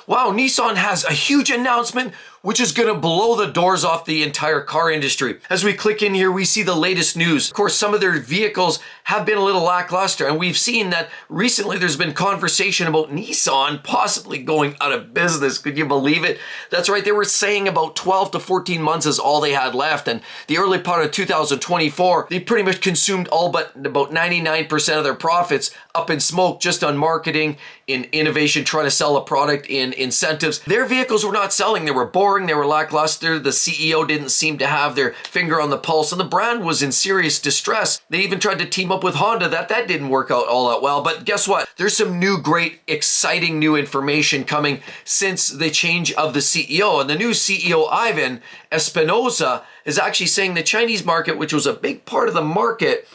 Wow, Nissan has a huge announcement which is going to blow the doors off the entire car industry. As we click in here, we see the latest news. Of course, some of their vehicles have been a little lackluster, and we've seen that recently there's been conversation about Nissan possibly going out of business. Could you believe it? That's right, they were saying about 12 to 14 months is all they had left, and the early part of 2024, they pretty much consumed all but about 99% of their profits up in smoke just on marketing, in innovation, trying to sell a product, in incentives. Their vehicles were not selling. They were boring. They were lackluster. The CEO didn't seem to have their finger on the pulse, and the brand was in serious distress. They even tried to team up with Honda. That didn't work out all that well. But guess what? There's some new, great, exciting new information coming since the change of the CEO. And the new CEO, Ivan Espinosa, is actually saying the Chinese market, which was a big part of the market,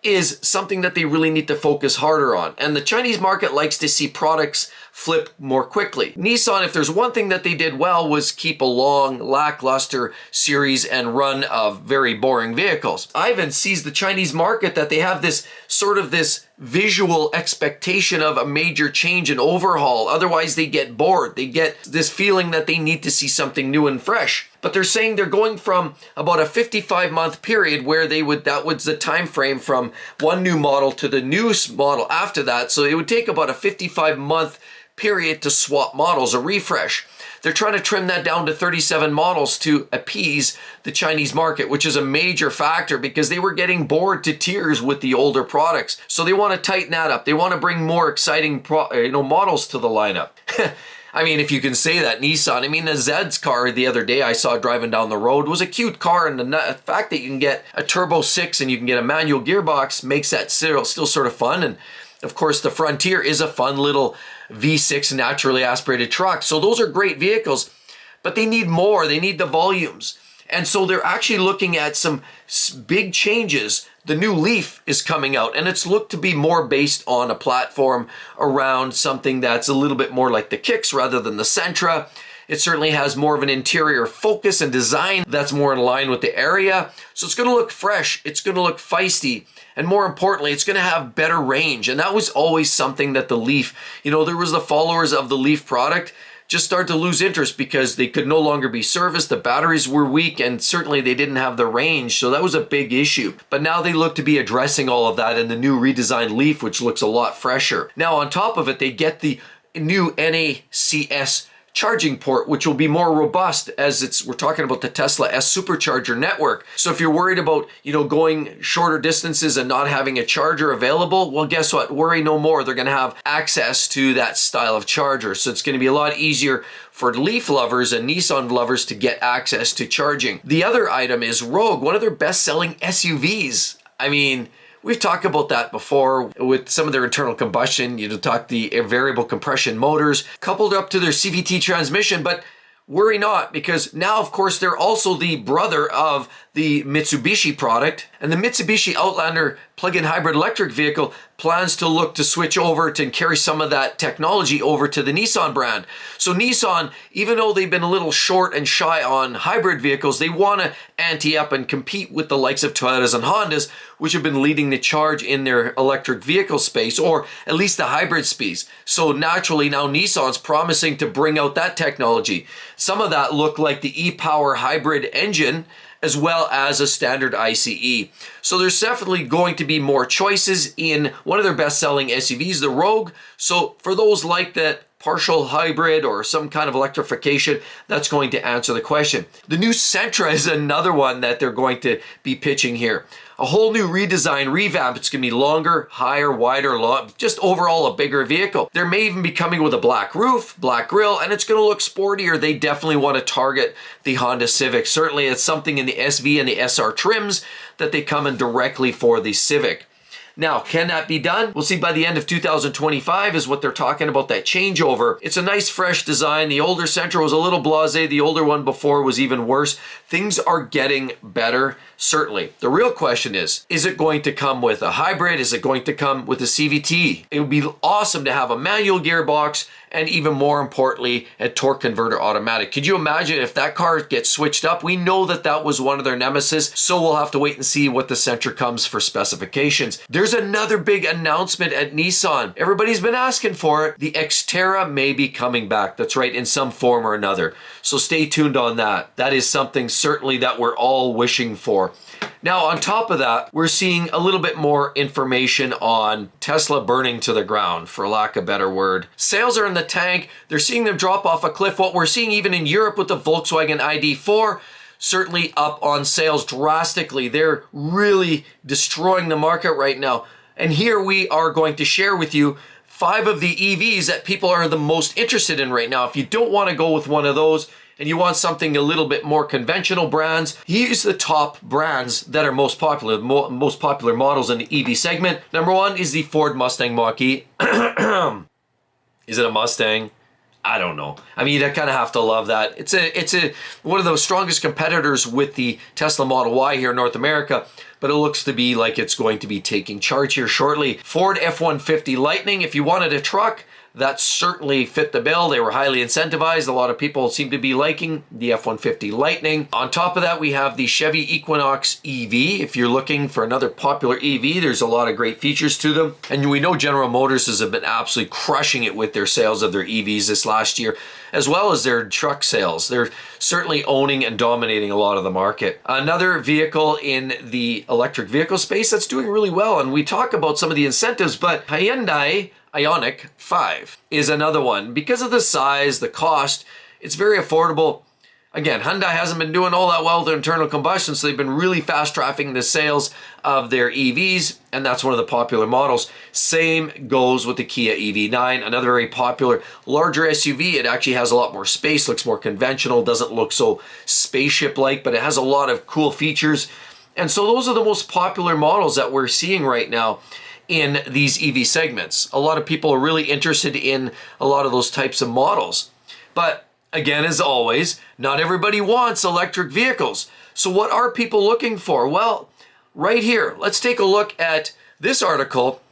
is something that they really need to focus harder on. And the Chinese market likes to see products flip more quickly. Nissan, if there's one thing that they did well, was keep a long, lackluster series and run of very boring vehicles. Ivan sees the Chinese market that they have this sort of this visual expectation of a major change and overhaul. Otherwise, they get bored. They get this feeling that they need to see something new and fresh. But they're saying they're going from about a 55-month period where that was the time frame from one new model to the new model after that. So it would take about a 55-month period to swap models, a refresh. They're trying to trim that down to 37 models to appease the Chinese market, which is a major factor because they were getting bored to tears with the older products. So they want to tighten that up. They want to bring more exciting models to the lineup. I mean, if you can say that, Nissan. I mean, the Zed's car the other day I saw driving down the road was a cute car, and the fact that you can get a Turbo 6 and you can get a manual gearbox makes that still sort of fun. And of course, the Frontier is a fun little V6 naturally aspirated truck. So those are great vehicles, but they need more. They need the volumes. And so they're actually looking at some big changes. The new Leaf is coming out, and it's looked to be more based on a platform around something that's a little bit more like the Kicks rather than the Sentra. It certainly has more of an interior focus and design that's more in line with the area. So it's going to look fresh. It's going to look feisty. And more importantly, it's going to have better range. And that was always something that the Leaf, there was the followers of the Leaf product just started to lose interest because they could no longer be serviced. The batteries were weak, and certainly they didn't have the range. So that was a big issue. But now they look to be addressing all of that in the new redesigned Leaf, which looks a lot fresher. Now on top of it, they get the new NACS charging port, which will be more robust as we're talking about the Tesla S supercharger network. So if you're worried about, going shorter distances and not having a charger available, well, guess what? Worry no more. They're going to have access to that style of charger. So it's going to be a lot easier for Leaf lovers and Nissan lovers to get access to charging. The other item is Rogue, one of their best-selling SUVs. I mean, we've talked about that before with some of their internal combustion. Talk the variable compression motors coupled up to their CVT transmission, but worry not, because now, of course, they're also the brother of the Mitsubishi product, and the Mitsubishi Outlander plug-in hybrid electric vehicle plans to look to switch over to carry some of that technology over to the Nissan brand. So Nissan, even though they've been a little short and shy on hybrid vehicles, they want to ante up and compete with the likes of Toyotas and Hondas, which have been leading the charge in their electric vehicle space, or at least the hybrid space. So naturally now Nissan's promising to bring out that technology. Some of that look like the e-Power hybrid engine, as well as a standard ICE. So there's definitely going to be more choices in one of their best-selling SUVs, the Rogue. So for those like that partial hybrid or some kind of electrification, that's going to answer the question. The new Sentra is another one that they're going to be pitching here. A whole new redesign, revamp. It's going to be longer, higher, wider, just overall a bigger vehicle. There may even be coming with a black roof, black grille, and it's going to look sportier. They definitely want to target the Honda Civic. Certainly it's something in the SV and the SR trims that they come in directly for the Civic. Now, can that be done? We'll see by the end of 2025 is what they're talking about, that changeover. It's a nice fresh design. The older Sentra was a little blasé. The older one before was even worse. Things are getting better, certainly. The real question is it going to come with a hybrid? Is it going to come with a CVT? It would be awesome to have a manual gearbox and even more importantly, a torque converter automatic. Could you imagine if that car gets switched up? We know that was one of their nemesis, so we'll have to wait and see what the Sentra comes for specifications. They're There's another big announcement at Nissan. Everybody's been asking for it. The Xterra may be coming back. That's right, in some form or another. So stay tuned on that. That is something certainly that we're all wishing for. Now, on top of that, we're seeing a little bit more information on Tesla burning to the ground, for lack of a better word. Sales are in the tank. They're seeing them drop off a cliff. What we're seeing even in Europe with the Volkswagen ID4, certainly up on sales drastically. They're really destroying the market right now. And here we are going to share with you 5 of the EVs that people are the most interested in right now. If you don't want to go with one of those, and you want something a little bit more conventional brands, here's the top brands that are most popular, most popular models in the EV segment. Number 1 is the Ford Mustang Mach-E. Is it a Mustang? I don't know. I mean, I kind of have to love that. It's one of the strongest competitors with the Tesla Model Y here in North America, but it looks to be like it's going to be taking charge here shortly. Ford F-150 Lightning, if you wanted a truck, that certainly fit the bill. They were highly incentivized. A lot of people seem to be liking the F-150 Lightning. On top of that, we have the Chevy Equinox EV. If you're looking for another popular EV, there's a lot of great features to them. And we know General Motors has been absolutely crushing it with their sales of their EVs this last year, as well as their truck sales. They're certainly owning and dominating a lot of the market. Another vehicle in the electric vehicle space that's doing really well, and we talk about some of the incentives, but Hyundai Ioniq 5 is another one. Because of the size, the cost, it's very affordable. Again, Hyundai hasn't been doing all that well with their internal combustion, so they've been really fast tracking the sales of their EVs, and that's one of the popular models. Same goes with the Kia EV9, another very popular, larger SUV. It actually has a lot more space, looks more conventional, doesn't look so spaceship-like, but it has a lot of cool features. And so those are the most popular models that we're seeing right now in these EV segments. A lot of people are really interested in a lot of those types of models. But again, as always, not everybody wants electric vehicles. So what are people looking for? Well, right here, let's take a look at this article.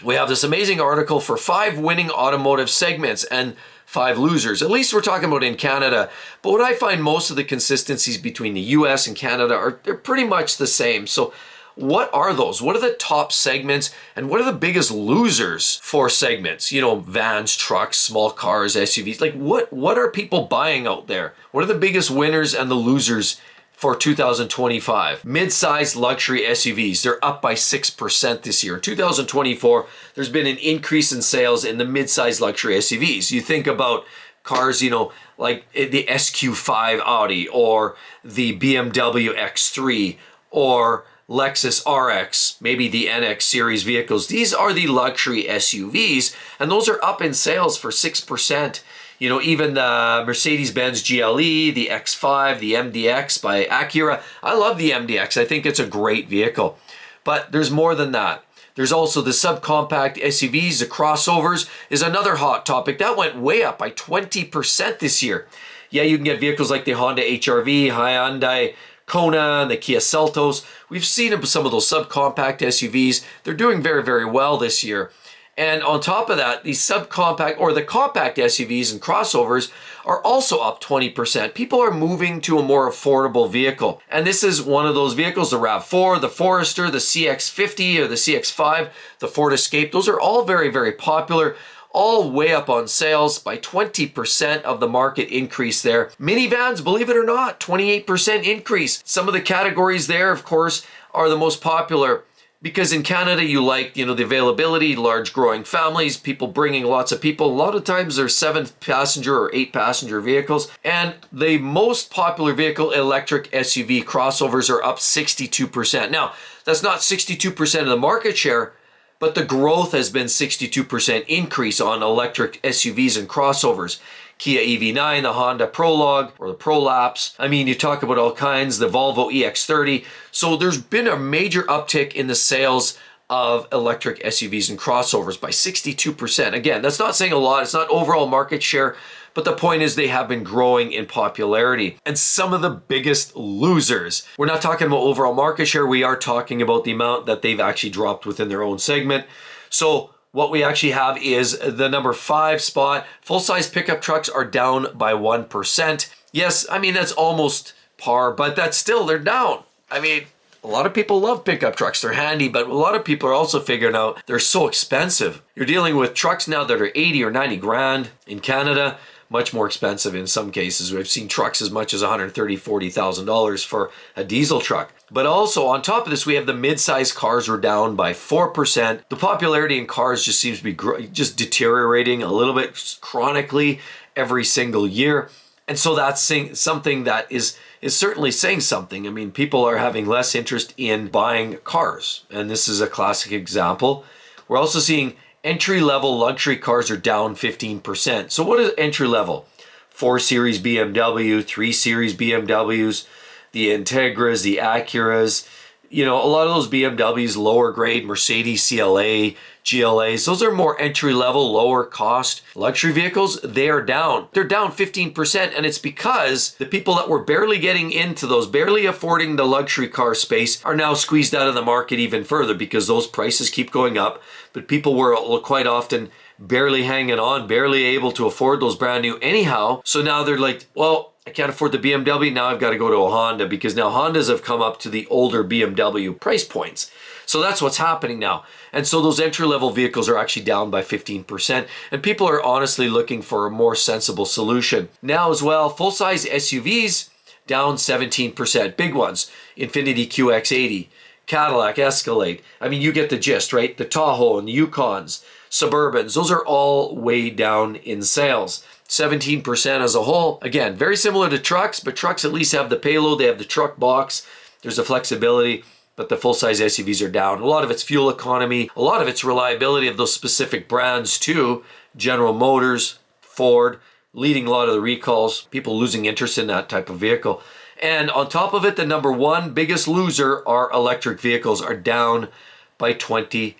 We have this amazing article for 5 winning automotive segments and 5 losers. At least we're talking about in Canada. But what I find most of the consistencies between the US and Canada they're pretty much the same. So what are those? What are the top segments and what are the biggest losers for segments? You know, vans, trucks, small cars, SUVs. Like what are people buying out there? What are the biggest winners and the losers for 2025? Mid-sized luxury SUVs, they're up by 6% this year. In 2024, there's been an increase in sales in the mid-sized luxury SUVs. You think about cars, you know, like the SQ5 Audi or the BMW X3 or Lexus RX, maybe the NX series vehicles. These are the luxury SUVs, and those are up in sales for 6%. You know, even the Mercedes-Benz GLE, the X5, the MDX by Acura. I love the MDX. I think it's a great vehicle. But there's more than that. There's also the subcompact SUVs, the crossovers is another hot topic. That went way up by 20% this year. Yeah, you can get vehicles like the Honda HR-V, Hyundai Kona, and the Kia Seltos. We've seen some of those subcompact SUVs. They're doing very, very well this year. And on top of that, the subcompact or the compact SUVs and crossovers are also up 20%. People are moving to a more affordable vehicle. And this is one of those vehicles, the RAV4, the Forester, the CX-50 or the CX-5, the Ford Escape. Those are all very, very popular. All way up on sales by 20% of the market increase there. Minivans, believe it or not, 28% increase. Some of the categories there, of course, are the most popular because in Canada, you like, you know, the availability, large growing families, people bringing lots of people. A lot of times they're 7-passenger or 8-passenger vehicles. And the most popular vehicle, electric SUV crossovers, are up 62%. Now, that's not 62% of the market share, but the growth has been 62% increase on electric SUVs and crossovers. Kia EV9, the Honda Prologue or the Prolapse. I mean, you talk about all kinds, the Volvo EX30. So there's been a major uptick in the sales of electric SUVs and crossovers by 62%. Again, that's not saying a lot. It's not overall market share, but the point is they have been growing in popularity. And some of the biggest losers, we're not talking about overall market share. We are talking about the amount that they've actually dropped within their own segment. So what we actually have is the number 5 spot. Full-size pickup trucks are down by 1%. Yes, I mean, that's almost par, but that's still, they're down. I mean, A lot of people love pickup trucks. They're handy, but a lot of people are also figuring out they're so expensive. You're dealing with trucks now that are 80 or 90 grand in Canada, much more expensive in some cases. We've seen trucks as much as $130,000, $40,000 for a diesel truck. But also on top of this, we have the mid-size cars are down by 4%. The popularity in cars just seems to be just deteriorating a little bit chronically every single year. And so that's something that is certainly saying something. I mean, people are having less interest in buying cars. And this is a classic example. We're also seeing entry-level luxury cars are down 15%. So what is entry-level? 4 Series BMW, 3 Series BMWs, the Integras, the Acuras. You know, a lot of those BMWs, lower grade, Mercedes CLA, GLAs, those are more entry-level, lower cost luxury vehicles. They are down. They're down 15%, and it's because the people that were barely getting into those, barely affording the luxury car space, are now squeezed out of the market even further because those prices keep going up. But people were quite often barely hanging on, barely able to afford those brand new anyhow. So now they're like, well, I can't afford the BMW, now I've got to go to a Honda, because now Hondas have come up to the older BMW price points. So that's what's happening now. And so those entry-level vehicles are actually down by 15%, and people are honestly looking for a more sensible solution. Now as well, full-size SUVs down 17%. Big ones, Infiniti QX80, Cadillac Escalade. I mean, you get the gist, right? The Tahoe and the Yukons, Suburbans, those are all way down in sales. 17% as a whole. Again, very similar to trucks, but trucks at least have the payload. They have the truck box. There's the flexibility, but the full-size SUVs are down. A lot of it's fuel economy. A lot of it's reliability of those specific brands too. General Motors, Ford, leading a lot of the recalls. People losing interest in that type of vehicle. And on top of it, the number one biggest loser are electric vehicles, are down by 26%.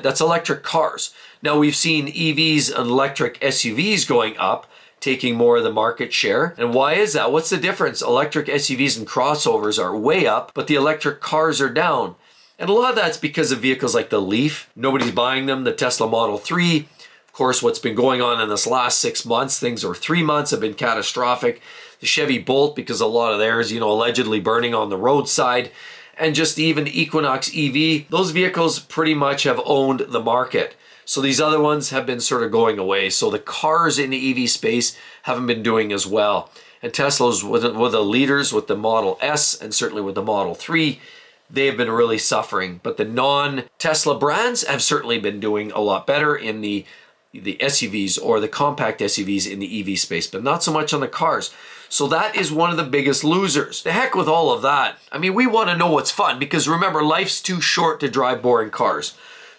That's electric cars. Now we've seen EVs and electric SUVs going up, taking more of the market share. And why is that? What's the difference? Electric SUVs and crossovers are way up, but the electric cars are down. And a lot of that's because of vehicles like the Leaf. Nobody's buying them. The Tesla Model 3. Of course, what's been going on in this last 6 months, things or 3 months have been catastrophic. The Chevy Bolt, because a lot of theirs, allegedly burning on the roadside. And just even Equinox EV, those vehicles pretty much have owned the market. So these other ones have been sort of going away. So the cars in the EV space haven't been doing as well. And Tesla's with the leaders with the Model S and certainly with the Model 3, they have been really suffering. But the non-Tesla brands have certainly been doing a lot better in the SUVs or the compact SUVs in the EV space, but not so much on the cars. So that is one of the biggest losers. The heck with all of that. I mean, we want to know what's fun, because remember, life's too short to drive boring cars.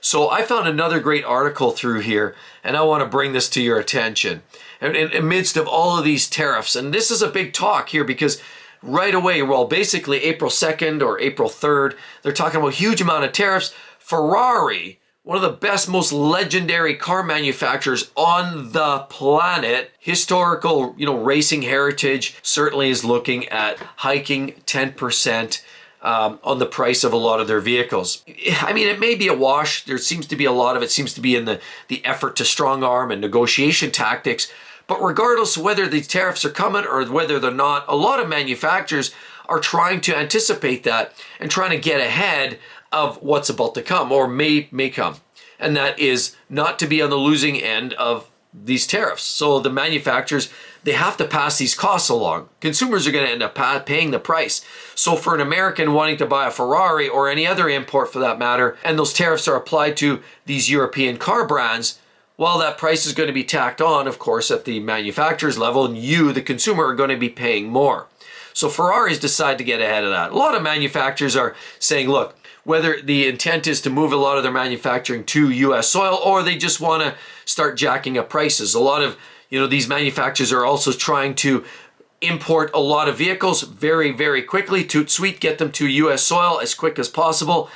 So I found another great article through here, and I want to bring this to your attention. And in the midst of all of these tariffs, and this is a big talk here, because right away, well, basically April 2nd or April 3rd, they're talking about a huge amount of tariffs. Ferrari, one of the best, most legendary car manufacturers on the planet, historical, racing heritage, certainly is looking at hiking 10% on the price of a lot of their vehicles. I mean, it may be a wash. There seems to be a lot of it seems to be in the effort to strong arm and negotiation tactics. But regardless of whether these tariffs are coming or whether they're not, a lot of manufacturers are trying to anticipate that and trying to get ahead of what's about to come or may come. And that is not to be on the losing end of these tariffs. So the manufacturers, they have to pass these costs along. Consumers are going to end up paying the price. So for an American wanting to buy a Ferrari or any other import for that matter, and those tariffs are applied to these European car brands, well, that price is going to be tacked on, of course, at the manufacturer's level, and you, the consumer, are going to be paying more. So Ferraris decide to get ahead of that. A lot of manufacturers are saying, look, whether the intent is to move a lot of their manufacturing to U.S. soil or they just want to start jacking up prices. A lot of, these manufacturers are also trying to import a lot of vehicles very, very quickly, toot sweet, get them to U.S. soil as quick as possible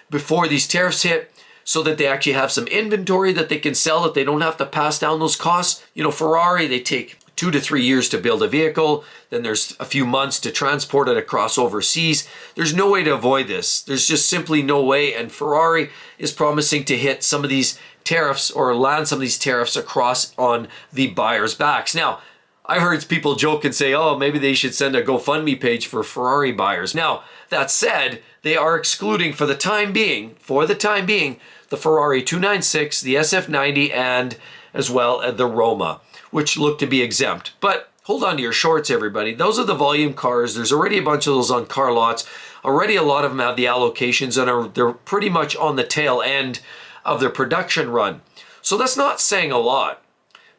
before these tariffs hit, so that they actually have some inventory that they can sell, that they don't have to pass down those costs. Ferrari, they take 2 to 3 years to build a vehicle. Then there's a few months to transport it across overseas. There's no way to avoid this. There's just simply no way. And Ferrari is promising to hit some of these tariffs or land some of these tariffs across on the buyers' backs. Now, I've heard people joke and say, oh, maybe they should send a GoFundMe page for Ferrari buyers. Now, that said, they are excluding for the time being, the Ferrari 296, the SF90, and as well the Roma, which look to be exempt. But hold on to your shorts, everybody. Those are the volume cars. There's already a bunch of those on car lots. Already a lot of them have the allocations and they're pretty much on the tail end of their production run. So that's not saying a lot.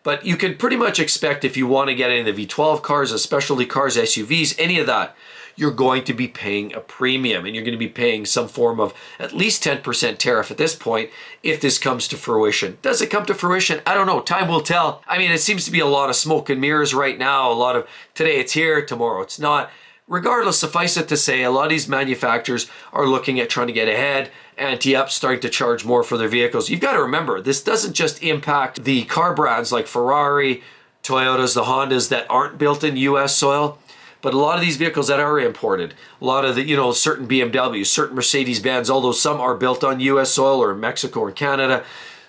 But you can pretty much expect if you want to get into the V12 cars, specialty cars, SUVs, any of that, you're going to be paying a premium and you're going to be paying some form of at least 10% tariff at this point if this comes to fruition. Does it come to fruition? I don't know. Time will tell. I mean, it seems to be a lot of smoke and mirrors right now. A lot of today it's here, tomorrow it's not. Regardless, suffice it to say, a lot of these manufacturers are looking at trying to get ahead and starting to charge more for their vehicles. You've got to remember, this doesn't just impact the car brands like Ferrari, Toyotas, the Hondas that aren't built in US soil, but a lot of these vehicles that are imported, a lot of the, certain BMWs, certain Mercedes-Benz, although some are built on US soil or in Mexico or Canada,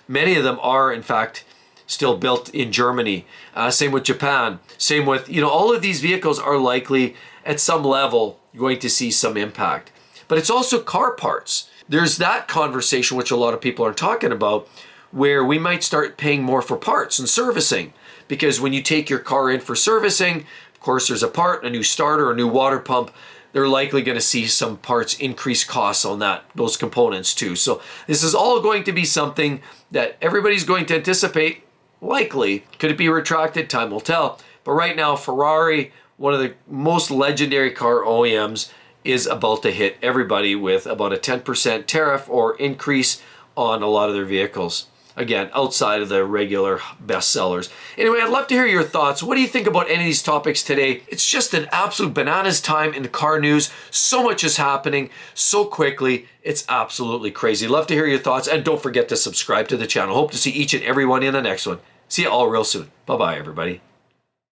many of them are in fact still built in Germany. Same with Japan. Same with, all of these vehicles are likely at some level going to see some impact. But it's also car parts. There's that conversation, which a lot of people are talking about, where we might start paying more for parts and servicing. Because when you take your car in for servicing, of course, there's a part, a new starter, a new water pump. They're likely going to see some parts increase costs on those components too. So this is all going to be something that everybody's going to anticipate. Likely. Could it be retracted? Time will tell. But right now, Ferrari, one of the most legendary car OEMs, is about to hit everybody with about a 10% tariff or increase on a lot of their vehicles. Again, outside of the regular best sellers. Anyway, I'd love to hear your thoughts. What do you think about any of these topics today? It's just an absolute bananas time in the car news. So much is happening so quickly. It's absolutely crazy. Love to hear your thoughts. And don't forget to subscribe to the channel. Hope to see each and every one in the next one. See you all real soon. Bye-bye, everybody.